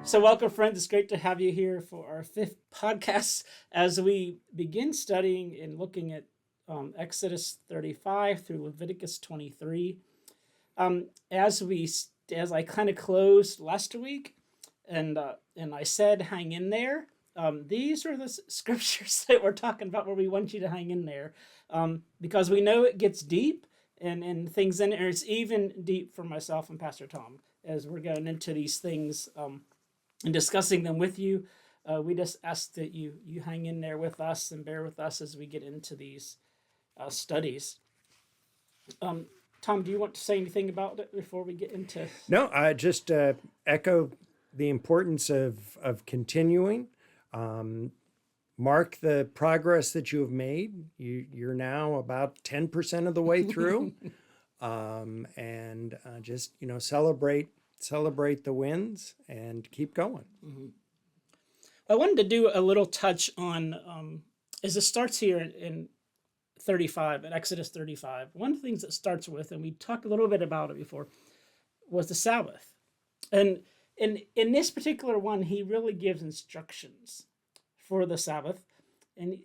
So, welcome, friends. It's great to have you here for our fifth podcast as we begin studying and looking at Exodus 35 through Leviticus 23. As I kind of closed last week, and I said, hang in there. These are the scriptures that we're talking about where we want you to hang in there, because we know it gets deep and things in it. And it's even deep for myself and Pastor Tom as we're going into these things. And discussing them with you. We just ask that you hang in there with us and bear with us as we get into these studies. Tom, do you want to say anything about it before we get into? No, I just echo the importance of continuing. Mark the progress that you have made. You're now about 10% of the way through, and just celebrate the wins and keep going. Mm-hmm. I wanted to do a little touch on as it starts here in 35, in Exodus 35. One of the things that starts with, and we talked a little bit about it before, was the Sabbath. And in this particular one, he really gives instructions for the Sabbath. And,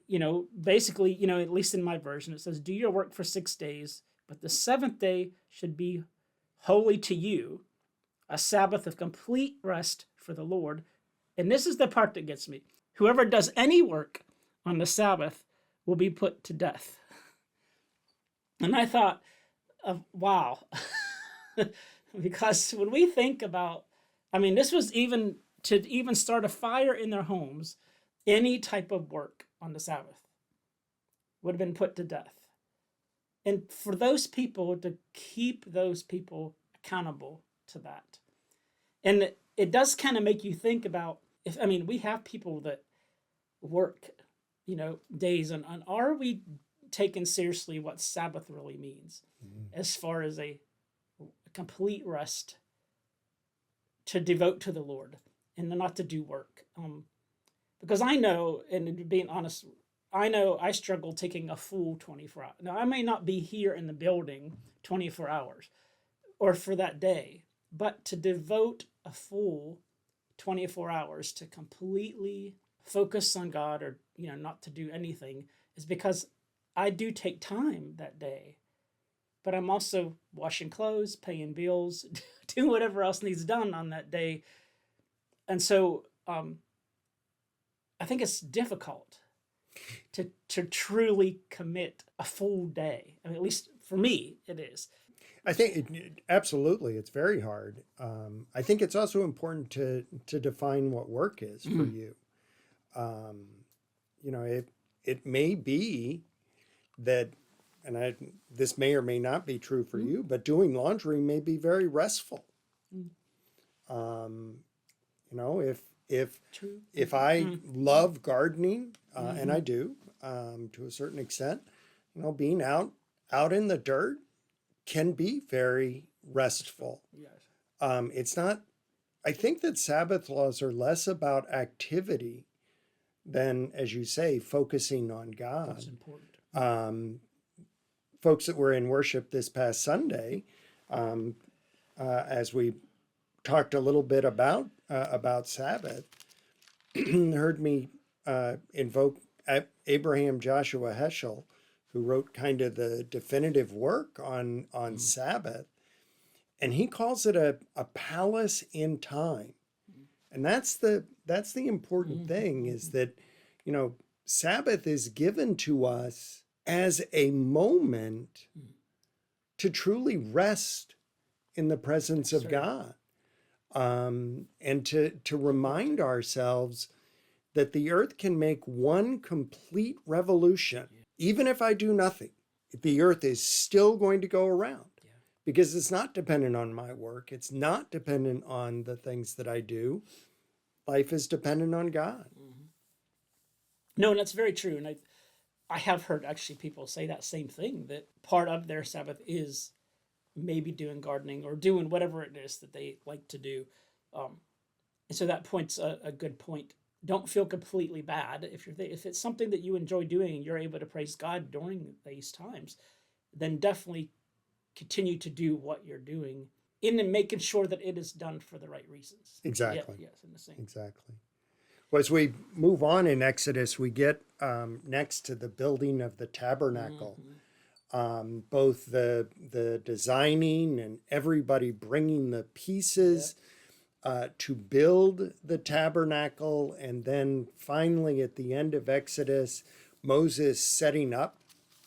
basically, at least in my version, it says, do your work for 6 days, but the seventh day should be holy to you, a Sabbath of complete rest for the Lord. And this is the part that gets me. Whoever does any work on the Sabbath will be put to death. And I thought, wow. Because when we think about, this was even to start a fire in their homes, any type of work on the Sabbath would have been put to death. And for those people, to keep those people accountable to that. And it does kind of make you think about, we have people that work, days on are we taking seriously what Sabbath really means as far as a complete rest to devote to the Lord and not to do work? Because I know, and being honest, I know I struggle taking a full 24 hours. Now, I may not be here in the building 24 hours or for that day, but to devote a full 24 hours to completely focus on God or, not to do anything is because I do take time that day. But I'm also washing clothes, paying bills, doing whatever else needs done on that day. And so I think it's difficult to truly commit a full day. At least for me, it is. I think absolutely, it's very hard. I think it's also important to define what work is for you. It may be that, and this may or may not be true for you, but doing laundry may be very restful. If I love gardening, and I do to a certain extent, being out in the dirt can be very restful. Yes. It's not, I think that Sabbath laws are less about activity than, as you say, focusing on God. That's important. Folks that were in worship this past Sunday, as we talked a little bit about Sabbath, heard me invoke Abraham Joshua Heschel, who wrote kind of the definitive work on Sabbath. And he calls it a palace in time. And that's the important thing, is that, Sabbath is given to us as a moment to truly rest in the presence of God. And to remind ourselves that the earth can make one complete revolution. Even if I do nothing, the earth is still going to go around, because it's not dependent on my work. It's not dependent on the things that I do. Life is dependent on God. No, and that's very true. And I have heard actually people say that same thing, that part of their Sabbath is maybe doing gardening or doing whatever it is that they like to do. And so that point's a good point. Don't feel completely bad if it's something that you enjoy doing and you're able to praise God during these times, then definitely continue to do what you're doing. in making sure that it is done for the right reasons. Exactly. Yeah, yes, in the same. Exactly. Well, as we move on in Exodus, we get next to the building of the tabernacle. Both the designing and everybody bringing the pieces to build the tabernacle, and then finally at the end of Exodus, Moses setting up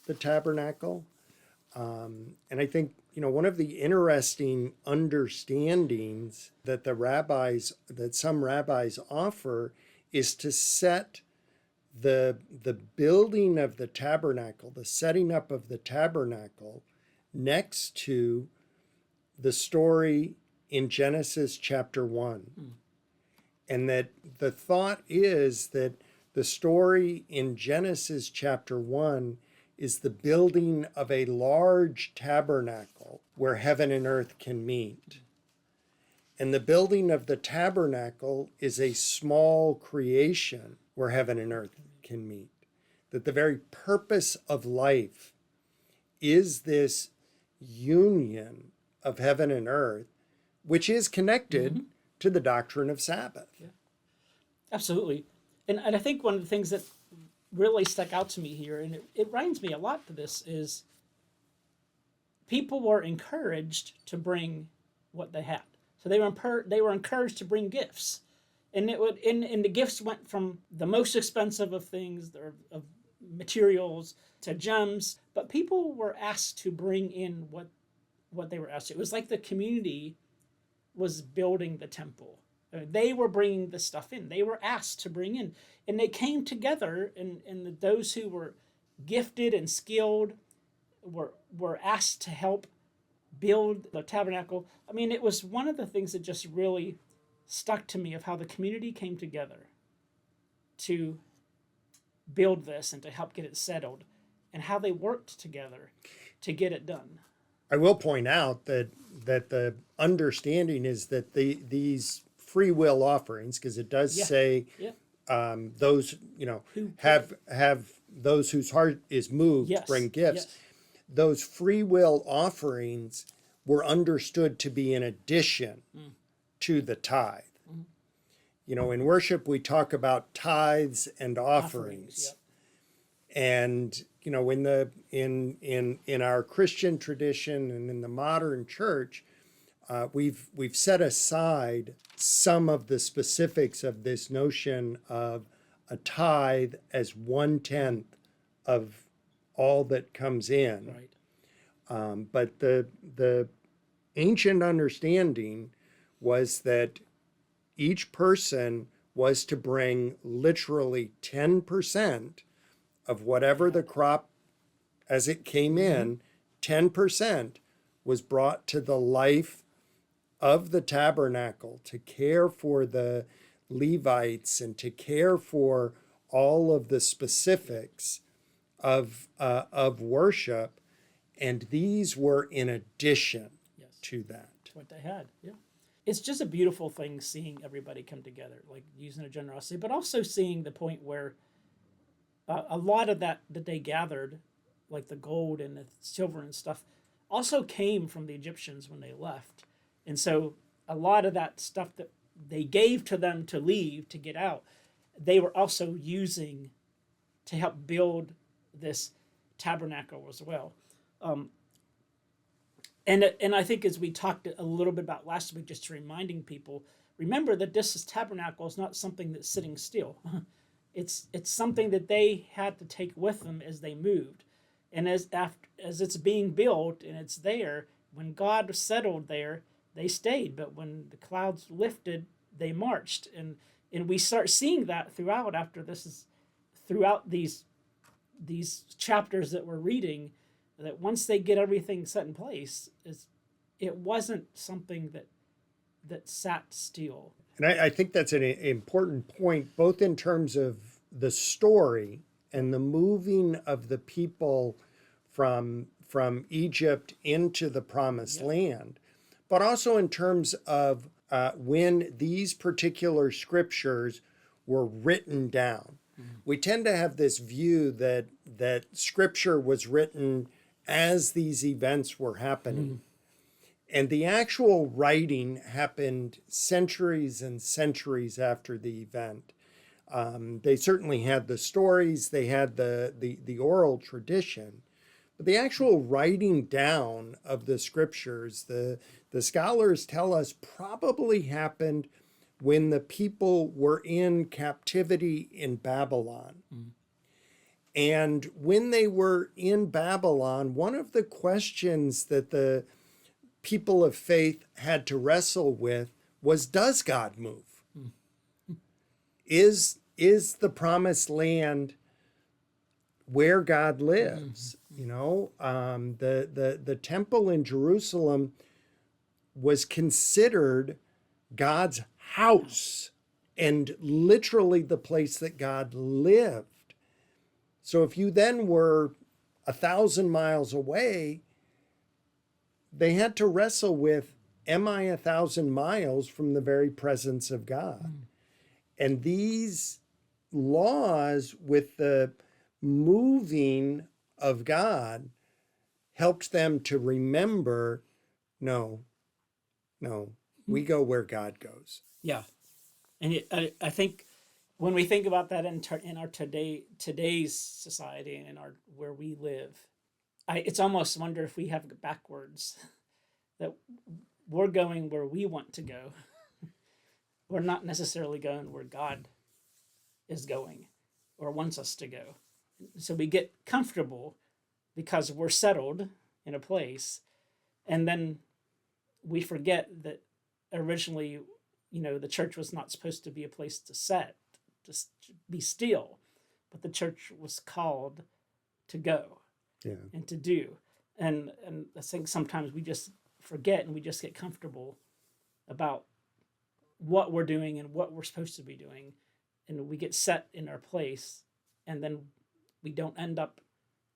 the tabernacle. And I think, one of the interesting understandings that some rabbis offer is to set the building of the tabernacle, the setting up of the tabernacle, next to the story in Genesis chapter 1. And that the thought is that the story in Genesis chapter 1 is the building of a large tabernacle where heaven and earth can meet. And the building of the tabernacle is a small creation where heaven and earth can meet. That the very purpose of life is this union of heaven and earth, which is connected to the doctrine of Sabbath. Yeah. Absolutely. And I think one of the things that really stuck out to me here, and it reminds me a lot to this, is people were encouraged to bring what they had. So they were encouraged to bring gifts, and the gifts went from the most expensive of things, of materials, to gems. But people were asked to bring in what they were asked to. It was like the community was building the temple. They were bringing the stuff in. They were asked to bring in, and they came together. And those who were gifted and skilled were asked to help build the tabernacle. I mean, it was one of the things that just really stuck to me of how the community came together to build this and to help get it settled, and how they worked together to get it done. I will point out that the understanding is that these free will offerings, because it does say those have those whose heart is moved bring gifts. Yes. Those free will offerings were understood to be in addition to the tithe. In worship we talk about tithes and offerings. And in our Christian tradition and in the modern church, we've set aside some of the specifics of this notion of a tithe as 1/10 of all that comes in. Right. But the ancient understanding was that each person was to bring literally 10% of whatever the crop as it came in. 10% was brought to the life of the tabernacle to care for the Levites and to care for all of the specifics of worship, and these were in addition to that. What they had, yeah. It's just a beautiful thing seeing everybody come together, like using a generosity, but also seeing the point where a lot of that they gathered, like the gold and the silver and stuff, also came from the Egyptians when they left. And so a lot of that stuff that they gave to them to leave, to get out, they were also using to help build this tabernacle as well. And I think, as we talked a little bit about last week, just reminding people, remember that this tabernacle is not something that's sitting still. It's something that they had to take with them as they moved. And as it's being built and it's there, when God settled there, they stayed. But when the clouds lifted, they marched. And we start seeing that throughout these chapters that we're reading, that once they get everything set in place, it wasn't something that sat still. And I think that's an important point, both in terms of the story and the moving of the people from Egypt into the promised land, but also in terms of when these particular scriptures were written down. We tend to have this view that scripture was written as these events were happening. And the actual writing happened centuries and centuries after the event. They certainly had the stories, they had the oral tradition, but the actual writing down of the scriptures, the scholars tell us, probably happened when the people were in captivity in Babylon. And when they were in Babylon, one of the questions that the people of faith had to wrestle with was, does God move? Is the promised land where God lives? You know, the temple in Jerusalem was considered God's house and literally the place that God lived. So if you then were 1,000 miles away, they had to wrestle with, am I 1,000 miles from the very presence of God? And these laws with the moving of God helped them to remember, no, we go where God goes. Yeah, and I think when we think about that in our today's society and in our where we live, it's almost wonder if we have it backwards, that we're going where we want to go. We're not necessarily going where God is going or wants us to go. So we get comfortable because we're settled in a place, and then we forget that originally, the church was not supposed to be a place to set, just be still, but the church was called to go and to do. And I think sometimes we just forget and we just get comfortable about what we're doing and what we're supposed to be doing, and we get set in our place, and then we don't end up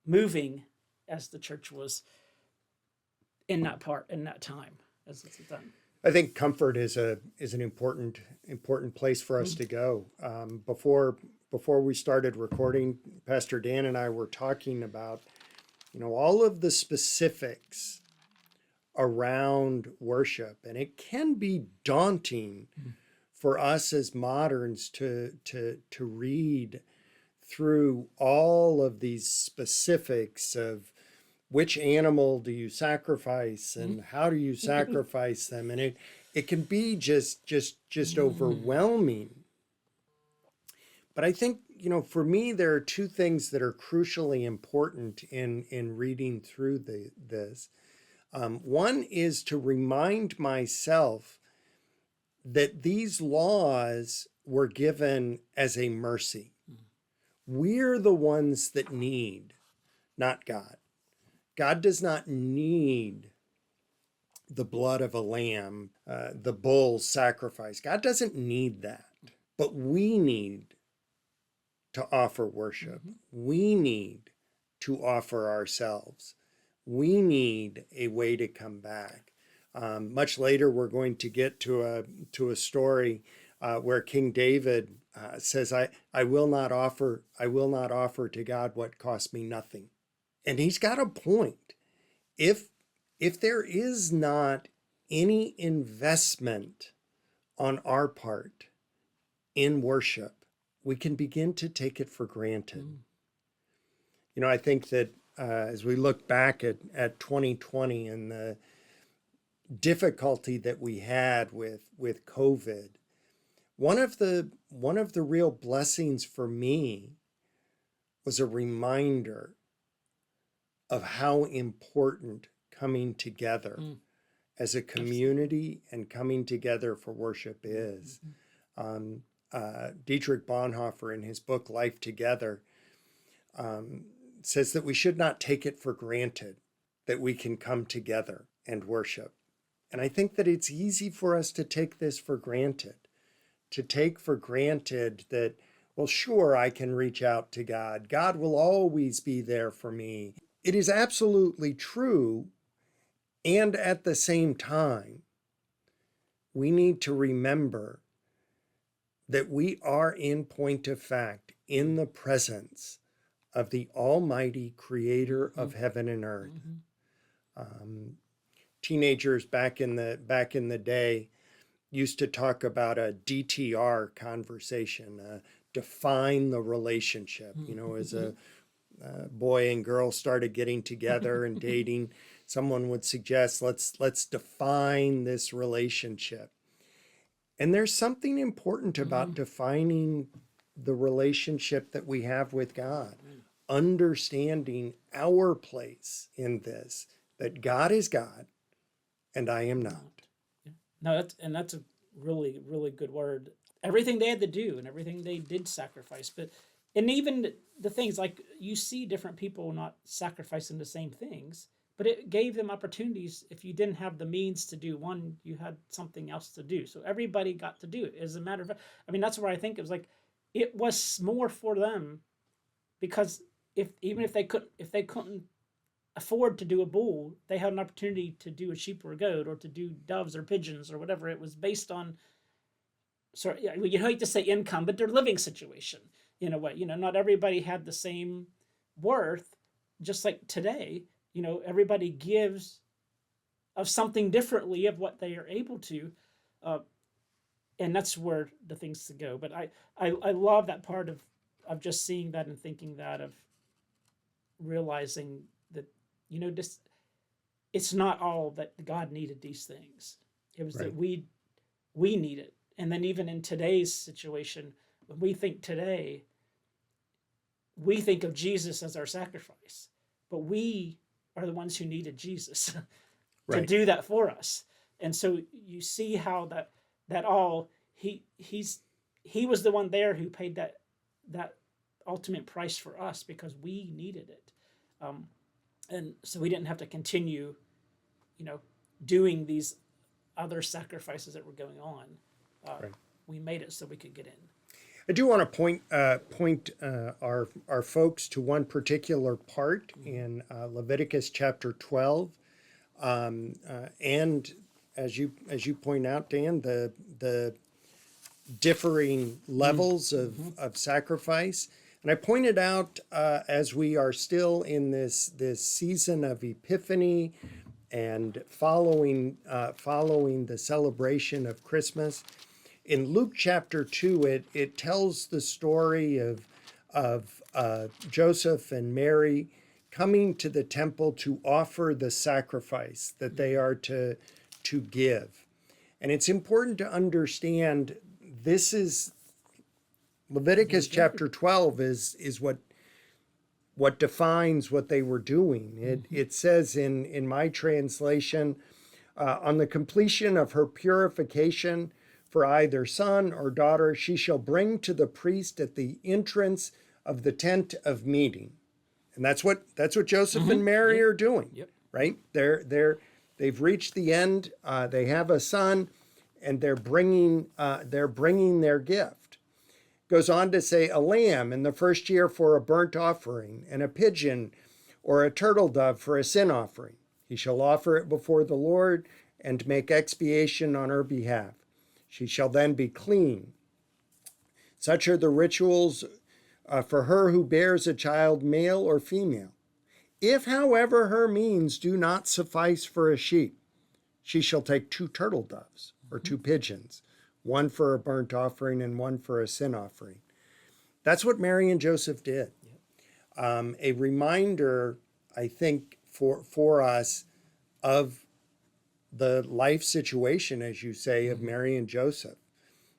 moving as the church was in that time as it's done. I think comfort is an important place for us to go. Before we started recording, Pastor Dan and I were talking about, all of the specifics around worship, and it can be daunting for us as moderns to read through all of these specifics of which animal do you sacrifice and how do you sacrifice them, and it can be just overwhelming. But I think, for me, there are two things that are crucially important in reading through this. One is to remind myself that these laws were given as a mercy. We're the ones that need, not God. God does not need the blood of a lamb, the bull sacrifice. God doesn't need that. But we need to offer worship. We need to offer ourselves. We need a way to come back. Much later, we're going to get to a story where King David says, "I will not offer to God what costs me nothing." And he's got a point. If there is not any investment on our part in worship, we can begin to take it for granted. I think that as we look back at 2020 and the difficulty that we had with COVID, one of the real blessings for me was a reminder of how important coming together as a community and coming together for worship is. Dietrich Bonhoeffer, in his book Life Together, says that we should not take it for granted that we can come together and worship. And I think that it's easy for us to take this for granted, to take for granted that, well, sure, I can reach out to God. God will always be there for me. It is absolutely true. And at the same time, we need to remember that we are, in point of fact, in the presence of the Almighty Creator of heaven and earth. teenagers back in the day used to talk about a DTR conversation, define the relationship. You know, as a boy and girl started getting together and dating, someone would suggest, let's define this relationship. And there's something important about defining the relationship that we have with God, understanding our place in this, that God is God and I am not. No, that's a really, really good word. Everything they had to do and everything they did sacrifice, but and even the things like you see different people not sacrificing the same things, but it gave them opportunities. If you didn't have the means to do one, you had something else to do. So everybody got to do it. As a matter of fact, I mean, that's where I think it was like it was more for them because if they couldn't afford to do a bull, they had an opportunity to do a sheep or a goat or to do doves or pigeons or whatever. It was based on, sorry, you hate to say income, but their living situation in a way. You know, not everybody had the same worth, just like today. You know, everybody gives of something differently of what they are able to, uh, and that's where the things to go. But I love that part of just seeing that and thinking that of realizing that you know this it's not all that God needed these things. It was Right. that we need it. And then even in today's situation, when we think today, we think of Jesus as our sacrifice, but we are the ones who needed Jesus to Right. do that for us. And so you see how that all he was the one there who paid that ultimate price for us because we needed it. And so we didn't have to continue, you know, doing these other sacrifices that were going on. Right. We made it so we could get in. I do want to point our folks to one particular part in Leviticus chapter 12, and as you point out, Dan, the differing levels of sacrifice. And I pointed out as we are still in this season of Epiphany and following the celebration of Christmas. In Luke chapter 2, it tells the story of Joseph and Mary coming to the temple to offer the sacrifice that they are to give. And it's important to understand this is Leviticus chapter 12 is what defines what they were doing. It says in my translation, on the completion of her purification for either son or daughter, she shall bring to the priest at the entrance of the tent of meeting. And that's what Joseph and Mary are doing. Yep. Right? They've reached the end. They have a son, and they're bringing their gift. Goes on to say, a lamb in the first year for a burnt offering, and a pigeon or a turtle dove for a sin offering. He shall offer it before the Lord and make expiation on her behalf. She shall then be clean. Such are the rituals for her who bears a child, male or female. If, however, her means do not suffice for a sheep, she shall take 2 turtle doves or 2 pigeons, one for a burnt offering and one for a sin offering. That's what Mary and Joseph did. A reminder, I think, for us of the life situation, as you say, of Mary and Joseph.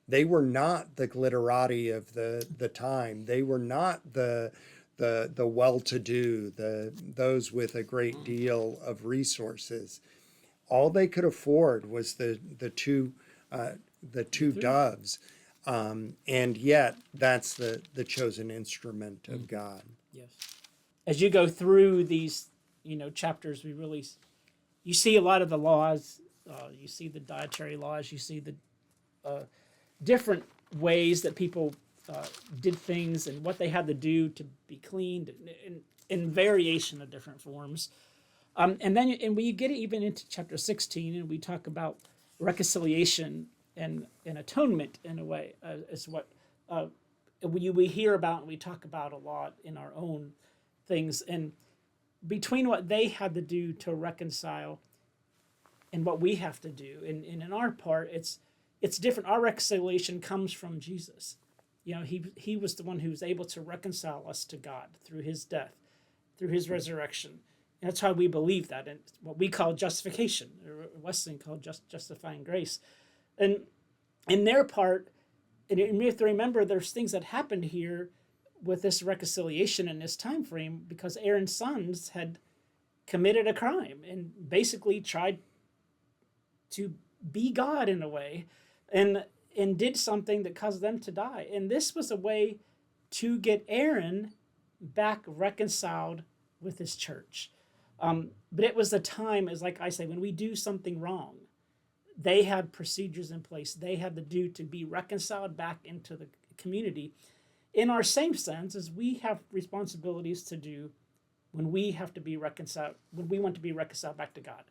They were not the glitterati of the time. They were not the well-to-do, those with a great deal of resources. All they could afford was the two doves, and yet that's the chosen instrument of God. Yes. As you go through these, chapters, you see a lot of the laws. You see the dietary laws. You see the different ways that people did things and what they had to do to be cleaned in variation of different forms. And we get even into chapter 16, and we talk about reconciliation and atonement in a way, is what we hear about and we talk about a lot in our own things. And between what they had to do to reconcile and what we have to do. And in our part, it's different. Our reconciliation comes from Jesus. You know, he was the one who was able to reconcile us to God through his death, through his resurrection. And that's how we believe that, and what we call justification, or Wesleyan called justifying grace. And in their part, and you have to remember there's things that happened here with this reconciliation in this time frame because Aaron's sons had committed a crime and basically tried to be God in a way, and did something that caused them to die. And this was a way to get Aaron back reconciled with his church. But it was a time, as like I say, when we do something wrong, they had procedures in place. They had to do to be reconciled back into the community. In our same sense, as we have responsibilities to do when we have to be reconciled, when we want to be reconciled back to God.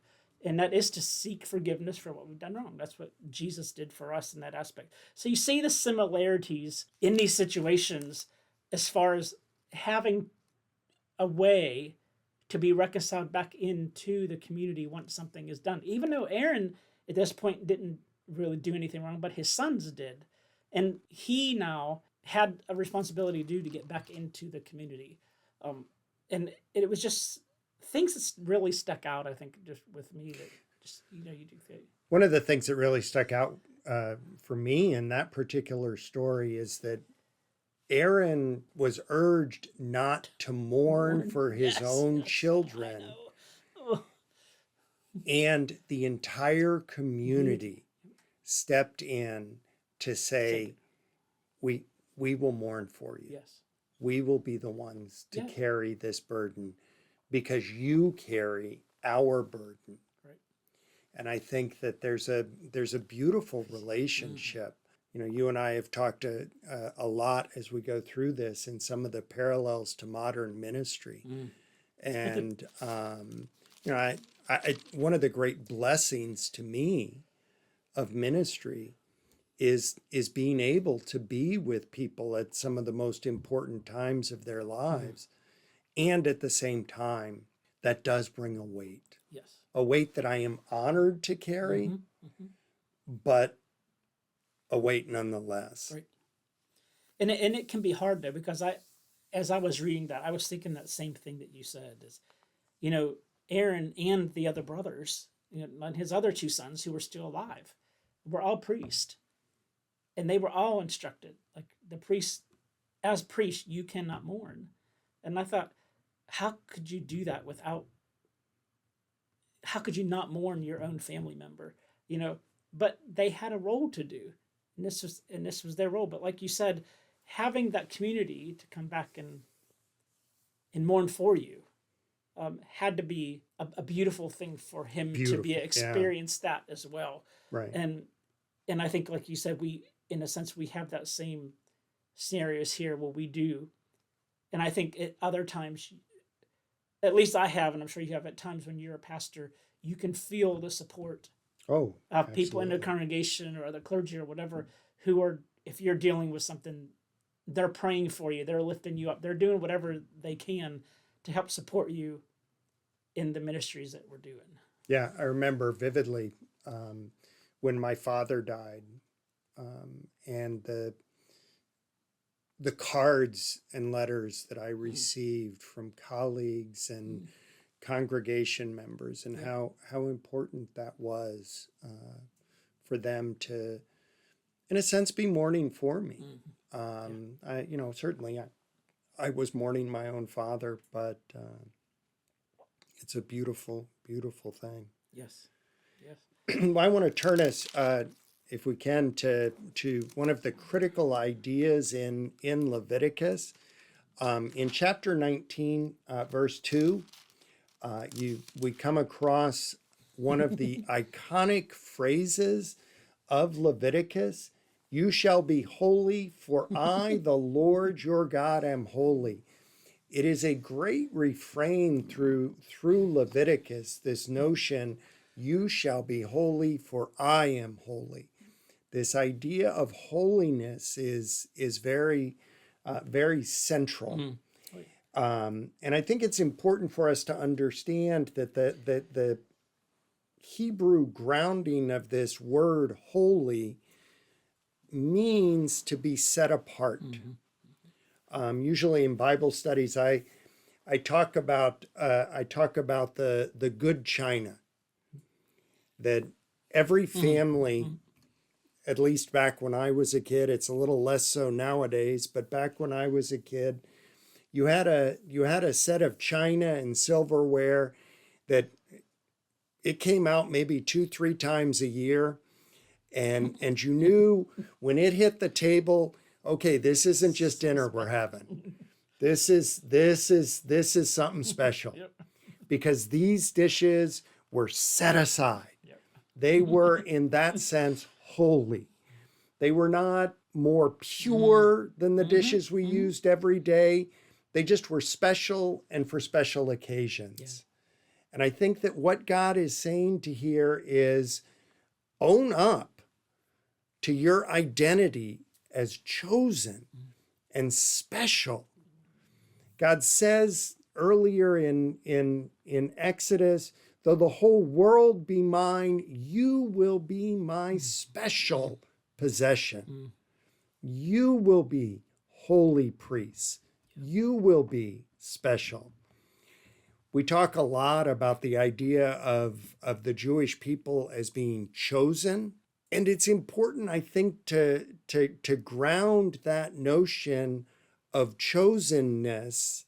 And that is to seek forgiveness for what we've done wrong. That's what Jesus did for us in that aspect. So you see the similarities in these situations as far as having a way to be reconciled back into the community once something is done. Even though Aaron at this point didn't really do anything wrong, but his sons did. And he now had a responsibility to get back into the community. And it was just things that really stuck out, I think, just with me that just, you know, you do think. One of the things that really stuck out for me in that particular story is that Aaron was urged not to mourn for his own children, and the entire community stepped in to say, we will mourn for you. Yes. We will be the ones to carry this burden because you carry our burden. Right. And I think that there's a beautiful relationship. You know, you and I have talked a lot as we go through this and some of the parallels to modern ministry. And, you know, I one of the great blessings to me of ministry is being able to be with people at some of the most important times of their lives. And at the same time, that does bring a weight. Yes. A weight that I am honored to carry, but a weight nonetheless. Right. And it can be hard though, because as I was reading that, I was thinking that same thing that you said is, you know, Aaron and the other brothers, you know, and his other two sons who were still alive, were all priests. And they were all instructed, like the priest, as priest, you cannot mourn. And I thought, how could you do that how could you not mourn your own family member? You know, but they had a role to do. And this was their role. But like you said, having that community to come back and mourn for you had to be a beautiful thing for him to be experience that as well. Right. And I think, like you said, we, in a sense, we have that same scenarios here where we do. And I think at other times, at least I have, and I'm sure you have at times when you're a pastor, you can feel the support of people in the congregation or the clergy or whatever who are, if you're dealing with something, they're praying for you, they're lifting you up, they're doing whatever they can to help support you in the ministries that we're doing. Yeah, I remember vividly when my father died, and the cards and letters that I received from colleagues and congregation members, and how important that was for them to, in a sense, be mourning for me. I, you know, certainly I was mourning my own father, but it's a beautiful, beautiful thing. Yes. I want to turn us, if we can, to one of the critical ideas in Leviticus. In chapter 19, verse 2, we come across one of the iconic phrases of Leviticus: "You shall be holy, for I, the Lord your God, am holy." It is a great refrain through Leviticus, this notion, you shall be holy, for I am holy. This idea of holiness is very, very central. And I think it's important for us to understand that the Hebrew grounding of this word holy means to be set apart. Usually in Bible studies, I talk about the good china that every family, at least back when I was a kid, it's a little less so nowadays, but back when I was a kid, you had a set of china and silverware that it came out maybe 2-3 times a year, and you knew when it hit the table, okay, this isn't just dinner we're having. This is something special. Yep. Because these dishes were set aside. Yep. They were, in that sense, holy. They were not more pure than the dishes we used every day. They just were special and for special occasions. And I think that what God is saying to here is own up to your identity as chosen and special. God says earlier in Exodus, though the whole world be mine, you will be my special possession. You will be holy priests. You will be special. We talk a lot about the idea of the Jewish people as being chosen. And it's important, I think, to ground that notion of chosenness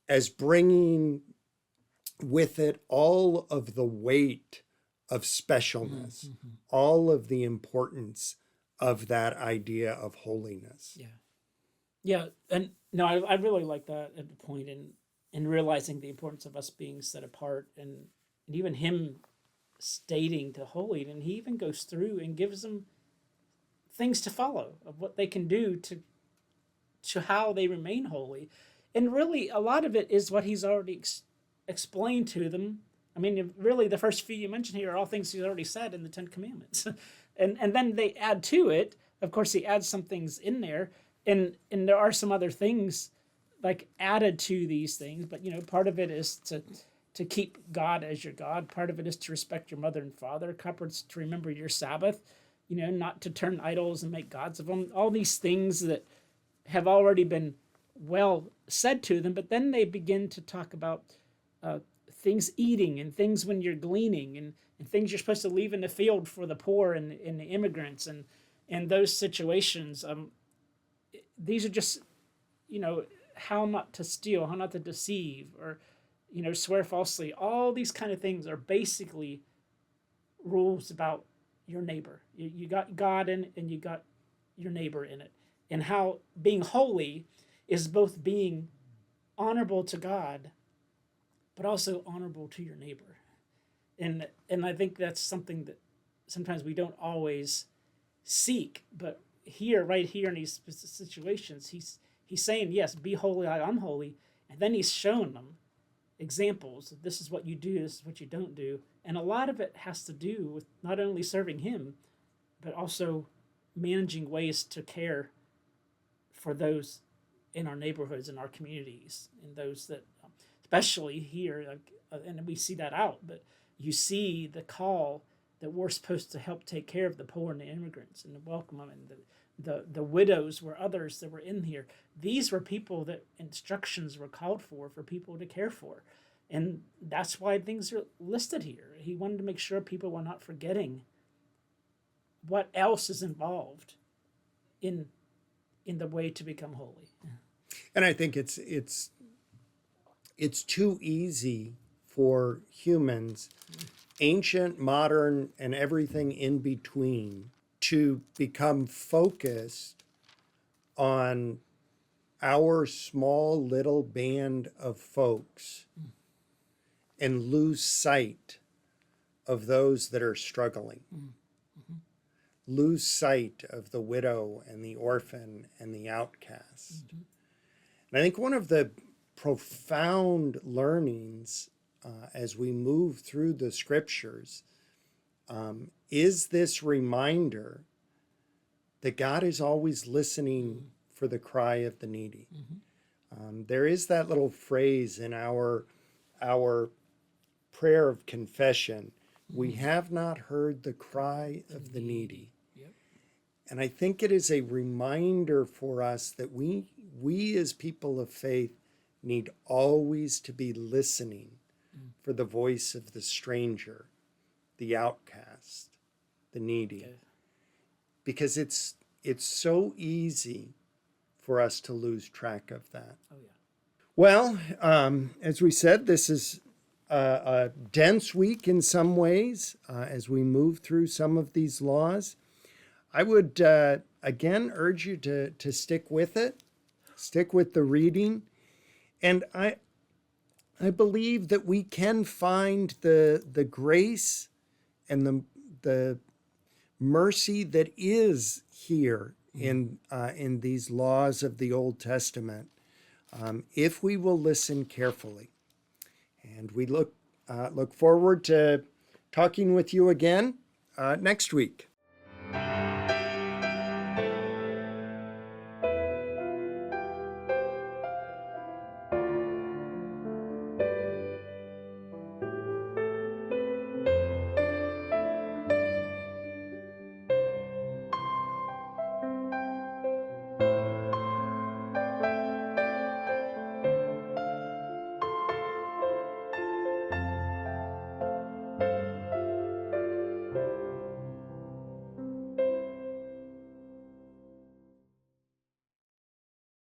as bringing with it all of the weight of specialness, all of the importance of that idea of holiness. Yeah, and no, I really like that at the point in realizing the importance of us being set apart, and even him stating to holy, and he even goes through and gives them things to follow of what they can do to how they remain holy. And really, a lot of it is what he's already explained to them. I mean, really, the first few you mentioned here are all things he's already said in the Ten Commandments. and then they add to it. Of course, he adds some things in there. And there are some other things like added to these things. But, part of it is to keep God as your God. Part of it is to respect your mother and father. Coupled to remember your Sabbath. Not to turn idols and make gods of them. All these things that have already been well said to them, but then they begin to talk about things eating and things when you're gleaning and things you're supposed to leave in the field for the poor and the immigrants and those situations. These are just, how not to steal, how not to deceive, or, swear falsely. All these kind of things are basically rules about your neighbor. You got God in it and you got your neighbor in it. And how being holy is both being honorable to God, but also honorable to your neighbor. And I think that's something that sometimes we don't always seek. But right here in these situations, he's saying, yes, be holy like I'm holy. And then he's showing them examples. This is what you do, this is what you don't do. And a lot of it has to do with not only serving him, but also managing ways to care for those in our neighborhoods, in our communities, and those that, especially here, and we see that out, but you see the call that we're supposed to help take care of the poor and the immigrants and welcome them, and the widows were others that were in here. These were people that instructions were called for people to care for. And that's why things are listed here. He wanted to make sure people were not forgetting what else is involved in the way to become holy. And I think it's too easy for humans, ancient, modern, and everything in between, to become focused on our small little band of folks and lose sight of those that are struggling. Lose sight of the widow and the orphan and the outcast. And I think one of the profound learnings as we move through the scriptures is this reminder that God is always listening for the cry of the needy. There is that little phrase in our prayer of confession, We have not heard the cry of the needy. Yep. And I think it is a reminder for us that we as people of faith need always to be listening for the voice of the stranger, the outcast, the needy. Okay. Because it's so easy for us to lose track of that. Oh, yeah. Well, as we said, this is a dense week in some ways as we move through some of these laws. I would, again, urge you to stick with it, stick with the reading. And I believe that we can find the grace and the mercy that is here in these laws of the Old Testament, if we will listen carefully. And we look forward to talking with you again next week.